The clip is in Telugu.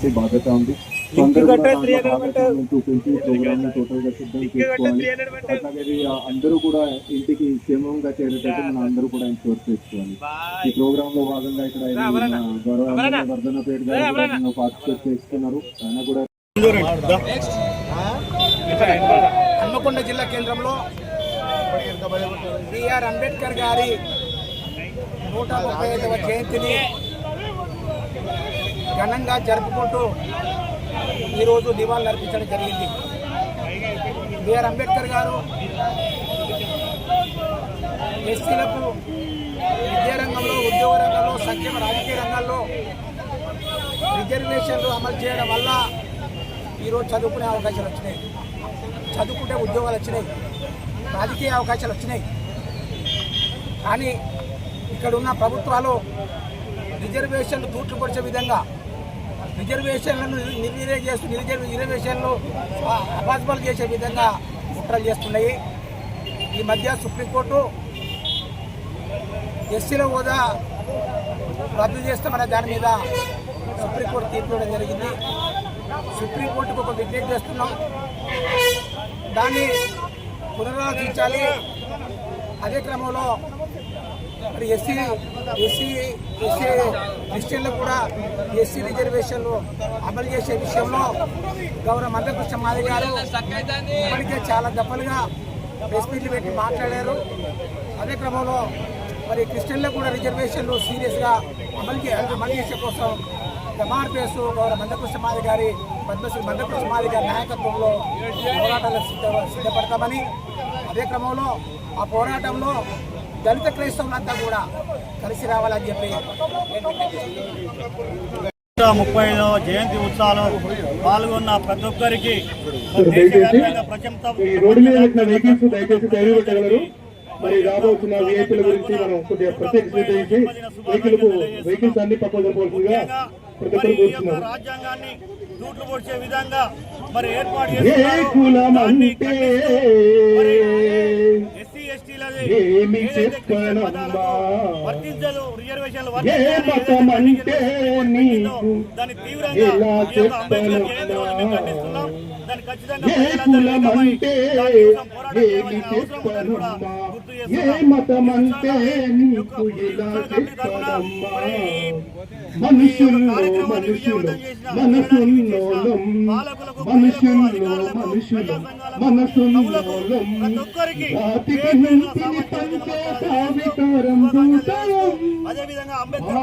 చేయాల్సినటువంటి బాధ్యత ఉంది. చూపించి ప్రోగ్రామ్ టోటల్ గా సిద్ధం చేసుకోవాలి. అట్లాగే అందరూ కూడా ఇంటికి క్షేమంగా చేరేటట్టు మనం అందరూ కూడా ఇన్షూర్ చేసుకోవాలి. ఈ ప్రోగ్రామ్ లో భాగంగా ఇక్కడ వర్ధనపేట గారు పార్టిసిపేట్ చేస్తున్నారు. ఆయన కూడా హన్మకొండ జిల్లా కేంద్రంలో బిఆర్ అంబేద్కర్ గారి 135వ జయంతిని ఘనంగా జరుపుకుంటూ ఈరోజు నివాళులు అర్పించడం జరిగింది. బిఆర్ అంబేద్కర్ గారు ఎస్సీలకు విద్యారంగంలో, ఉద్యోగ రంగంలో, సంక్షేమ రాజకీయ రంగాల్లో రిజర్వేషన్లు అమలు చేయడం వల్ల ఈరోజు చదువుకునే అవకాశాలు వచ్చినాయి, చదువుకుంటే ఉద్యోగాలు వచ్చినాయి, రాజకీయ అవకాశాలు వచ్చినాయి. కానీ ఇక్కడ ఉన్న ప్రభుత్వాలు రిజర్వేషన్లు తూట్లు పొడిచే విధంగా రిజర్వేషన్లను నిర్వీర్యం చేస్తూ రిజర్వేషన్లు అపాస్పాలు చేసే విధంగా కుట్రలు చేస్తున్నాయి. ఈ మధ్య సుప్రీంకోర్టు ఎస్సీల హోదా రద్దు చేస్తామనే దాని మీద సుప్రీంకోర్టు తీర్పు ఇవ్వడం జరిగింది. సుప్రీంకోర్టుకు ఒక విజ్ఞప్తి చేస్తున్నాం, దాన్ని పునరాలోచించాలి. అదే క్రమంలో మరి ఎస్సీ క్రిస్టియన్లు కూడా ఎస్సీ రిజర్వేషన్లు అమలు చేసే విషయంలో గౌరవ మందకృష్ణ మాదిగ గారు ఇప్పటికే చాలా దఫలుగా ప్రెస్ మీట్లు పెట్టి మాట్లాడారు. అదే క్రమంలో మరి క్రిస్టియన్లకు కూడా రిజర్వేషన్లు సీరియస్గా అమలు చేసే కోసం ఎంఆర్పిఎస్ గౌరవ మందకృష్ణ మాదిగ గారి పద్మశ్రీ మందకృష్ణ మాదిగ గారి నాయకత్వంలో పోరాటాలకు సిద్ధపడతామని, అదే క్రమంలో ఆ పోరాటంలో దళిత క్రైస్తవులంతా కూడా కలిసి రావాలని చెప్పి 135వ జయంతి ఉత్సవాలు పాల్గొన్న ప్రతి ఒక్కరికి దేశవ్యాప్తంగా మరి రాబోతున్న వెహికల్ గురించి మనం కొద్దిగా ప్రత్యేక శ్రద్ధ వెహికల్స్ అన్ని పక్కగా ప్రతి ఒక్కరు కూర్చున్నారు. రాజ్యాంగాన్ని దూట్లు పొడిచే విధంగా మరి ఏర్పాటు ఎస్సీ ఎస్టీలది వర్తించదు, రిజర్వేషన్లు దాన్ని తీవ్రంగా ఖండిస్తున్నాం. దాన్ని ఖచ్చితంగా అదేవిధంగా అంబేద్కర్